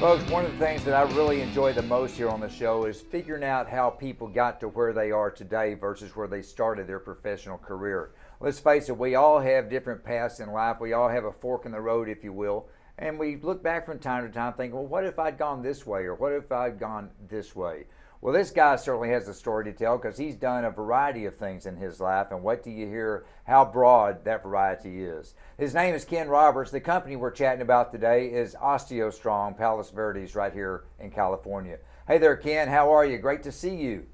Folks, one of the things that I really enjoy the most here on the show is figuring out how people got to where they are today versus where they started their professional career. Let's face it, we all have different paths in life. We all have a fork in the road, if you will. And we look back from time to time thinking, well, what if I'd gone this way, or what if I'd gone this way? Well, this guy certainly has a story to tell because he's done a variety of things in his life, and wait till you hear how broad that variety is. His name is Ken Roberts. The company we're chatting about today is OsteoStrong Palos Verdes right here in California. Hey there, Ken. How are you? Great to see you.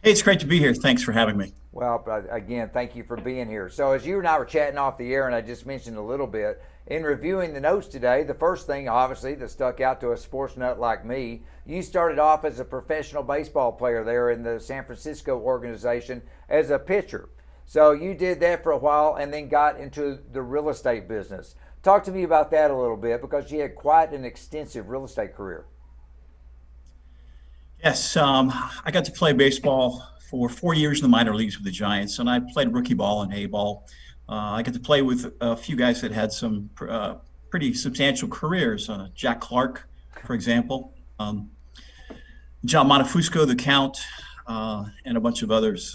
Hey, it's great to be here. Thanks for having me. Well, again, thank you for being here. So as you and I were chatting off the air, and I just mentioned a little bit, in reviewing the notes today, the first thing, obviously, that stuck out to a sports nut like me, you started off as a professional baseball player there in the San Francisco organization as a pitcher. So you did that for a while and then got into the real estate business. Talk to me about that a little bit because you had quite an extensive real estate career. Yes, I got to play baseball for 4 years in the minor leagues with the Giants, and I played rookie ball and A-ball. I got to play with a few guys that had some pretty substantial careers. Jack Clark, for example, John Montefusco, the Count, and a bunch of others.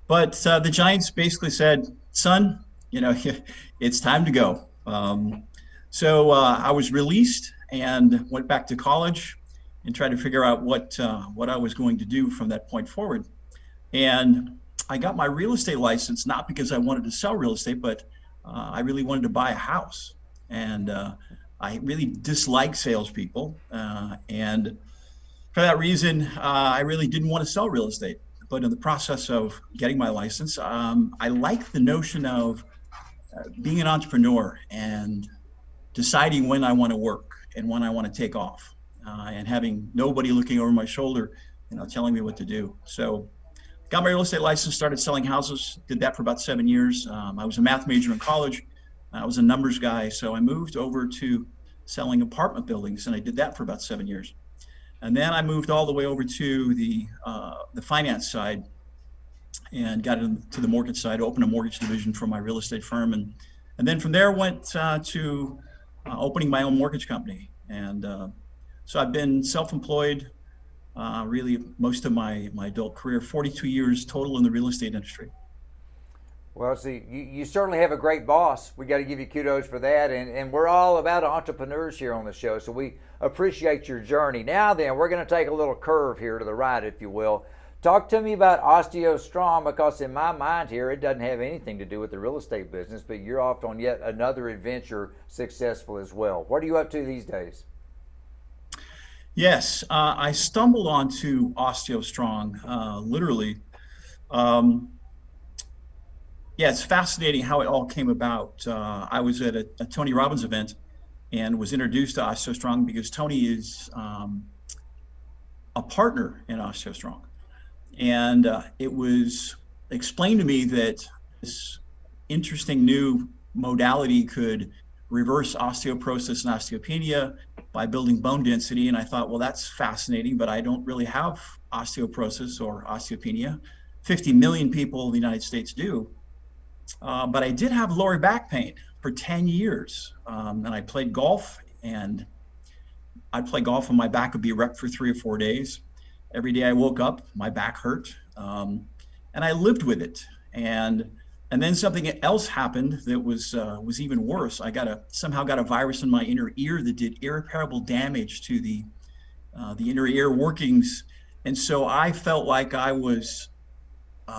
But the Giants basically said, son, it's time to go. So I was released and went back to college and tried to figure out what I was going to do from that point forward. And I got my real estate license, not because I wanted to sell real estate, but I really wanted to buy a house. And I really dislike salespeople. And for that reason, I really didn't want to sell real estate. But in the process of getting my license, I like the notion of being an entrepreneur and deciding when I want to work and when I want to take off, and having nobody looking over my shoulder, telling me what to do. So got my real estate license, started selling houses, did that for about 7 years. I was a math major in college. I was a numbers guy. So I moved over to selling apartment buildings, and I did that for about 7 years. And then I moved all the way over to the finance side and got into the mortgage side, opened a mortgage division for my real estate firm. And then from there went to opening my own mortgage company. And so I've been self-employed really most of my adult career, 42 years total in the real estate industry. Well, see, you certainly have a great boss. We got to give you kudos for that. And we're all about entrepreneurs here on the show, so we appreciate your journey. Now then, we're going to take a little curve here to the right, if you will. Talk to me about OsteoStrong, because in my mind here, it doesn't have anything to do with the real estate business, but you're off on yet another adventure, successful as well. What are you up to these days? Yes, I stumbled onto OsteoStrong literally. Yeah, it's fascinating how it all came about. I was at a Tony Robbins event and was introduced to OsteoStrong because Tony is a partner in OsteoStrong. And it was explained to me that this interesting new modality could reverse osteoporosis and osteopenia by building bone density. And I thought, well, that's fascinating, but I don't really have osteoporosis or osteopenia. 50 million people in the United States do. But I did have lower back pain for 10 years. And I played golf, and I'd play golf and my back would be wrecked for 3 or 4 days. Every day I woke up, my back hurt. And I lived with it. And then something else happened that was even worse. I somehow got a virus in my inner ear that did irreparable damage to the inner ear workings. And so I felt like I was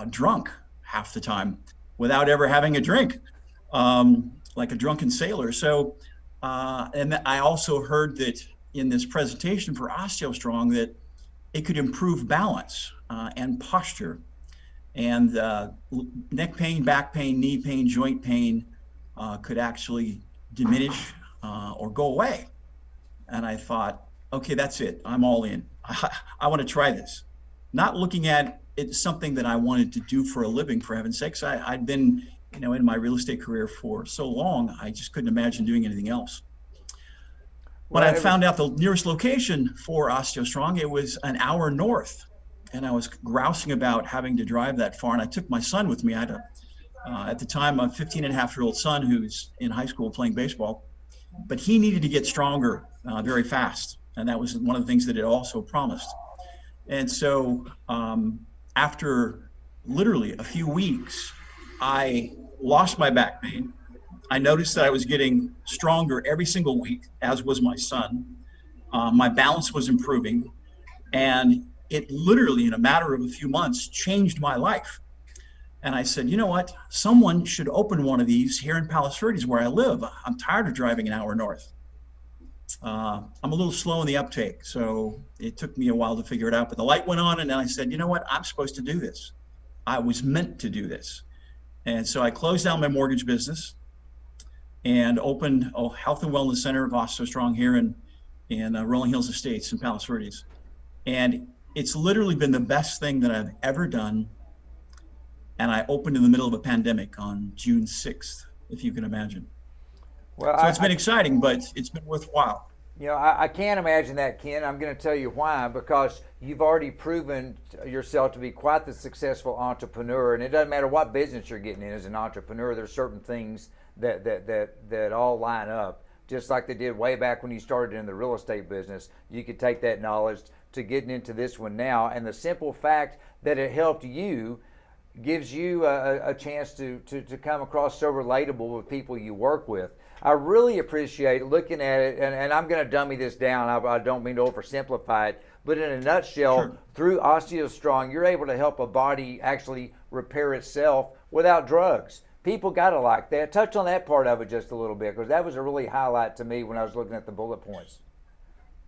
drunk half the time without ever having a drink, like a drunken sailor. So, and I also heard that in this presentation for OsteoStrong that it could improve balance and posture, and neck pain, back pain, knee pain, joint pain could actually diminish or go away. And I thought, okay, that's it. I'm all in. I want to try this. Not looking at it's something that I wanted to do for a living, for heaven's sakes. I'd been, in my real estate career for so long, I just couldn't imagine doing anything else. When I found out the nearest location for OsteoStrong, it was an hour north, and I was grousing about having to drive that far. And I took my son with me. I had at the time, a 15-and-a-half-year-old son who's in high school playing baseball. but he needed to get stronger very fast. And that was one of the things that it also promised. And so after literally a few weeks, I lost my back pain. I noticed that I was getting stronger every single week, as was my son. My balance was improving. And it literally, in a matter of a few months, changed my life. And I said, you know what? Someone should open one of these here in Palos Verdes where I live. I'm tired of driving an hour north. I'm a little slow in the uptake, so it took me a while to figure it out. But the light went on, and then I said, you know what? I'm supposed to do this. I was meant to do this. And so I closed down my mortgage business and opened a health and wellness center of OsteoStrong here in Rolling Hills Estates in Palos Verdes. And it's literally been the best thing that I've ever done. And I opened in the middle of a pandemic on June 6th, if you can imagine. Well, so it's been exciting, but it's been worthwhile. You know, I can't imagine that, Ken. I'm going to tell you why, because you've already proven yourself to be quite the successful entrepreneur, and it doesn't matter what business you're getting in as an entrepreneur. There's certain things that all line up, just like they did way back when you started in the real estate business. You could take that knowledge to getting into this one now, and the simple fact that it helped you gives you a chance to come across so relatable with people you work with. I really appreciate looking at it, and I'm going to dummy this down. I don't mean to oversimplify it, but in a nutshell, Sure. Through OsteoStrong, you're able to help a body actually repair itself without drugs. People got to like that. Touch on that part of it just a little bit, because that was a really highlight to me when I was looking at the bullet points.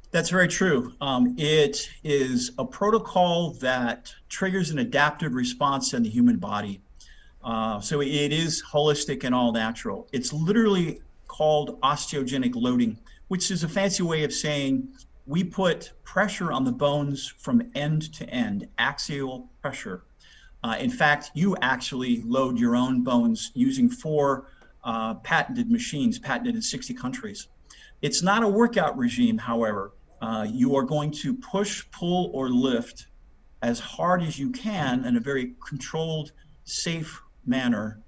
That's very true. It is a protocol that triggers an adaptive response in the human body. So it is holistic and all natural. It's literally called osteogenic loading, which is a fancy way of saying we put pressure on the bones from end to end, axial pressure. In fact, you actually load your own bones using 4 patented machines, patented in 60 countries. It's not a workout regime, however. You are going to push, pull, or lift as hard as you can in a very controlled, safe manner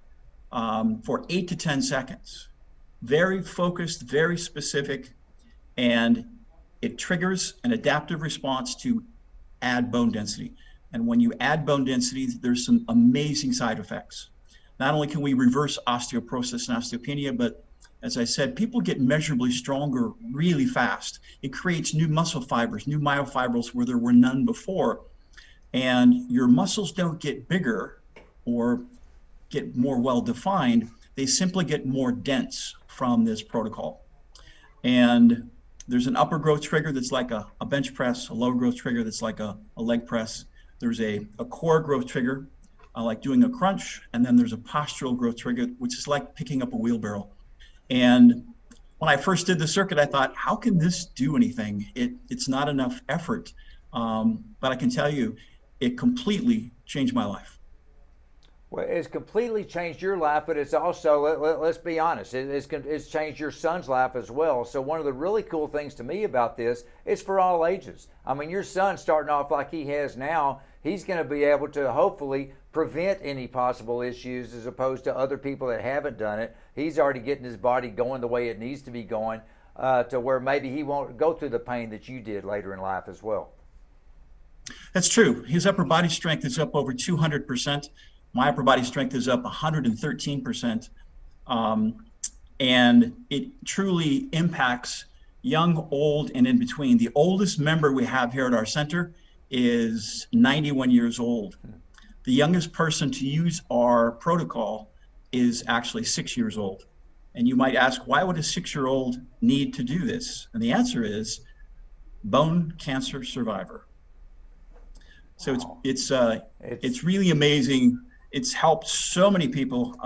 for 8 to 10 seconds. Very focused, very specific, and it triggers an adaptive response to add bone density. And when you add bone density, there's some amazing side effects. Not only can we reverse osteoporosis and osteopenia, but as I said, people get measurably stronger really fast. It creates new muscle fibers, new myofibrils where there were none before. And your muscles don't get bigger or get more well-defined. They simply get more dense from this protocol. And there's an upper growth trigger that's like a bench press, a lower growth trigger that's like a leg press. There's a core growth trigger, like doing a crunch. And then there's a postural growth trigger, which is like picking up a wheelbarrow. And when I first did the circuit, I thought, how can this do anything? It's not enough effort. But I can tell you, it completely changed my life. Well, it's completely changed your life, but it's also, let's be honest, it's changed your son's life as well. So one of the really cool things to me about this is for all ages. I mean, your son starting off like he has now, he's going to be able to hopefully prevent any possible issues as opposed to other people that haven't done it. He's already getting his body going the way it needs to be going to where maybe he won't go through the pain that you did later in life as well. That's true. His upper body strength is up over 200%. My upper body strength is up 113%. And it truly impacts young, old, and in between. The oldest member we have here at our center is 91 years old. The youngest person to use our protocol is actually 6 years old. And you might ask, why would a 6-year-old need to do this? And the answer is bone cancer survivor. So it's really amazing. It's helped so many people.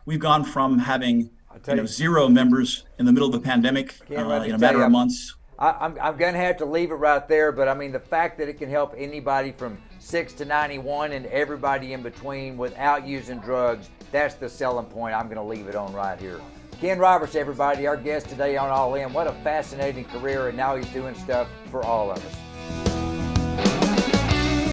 We've gone from having 0 members in the middle of the pandemic in a matter of months. I'm going to have to leave it right there, but I mean, the fact that it can help anybody from 6 to 91 and everybody in between without using drugs, that's the selling point. I'm going to leave it on right here. Ken Roberts, everybody, our guest today on All In. What a fascinating career, and now he's doing stuff for all of us.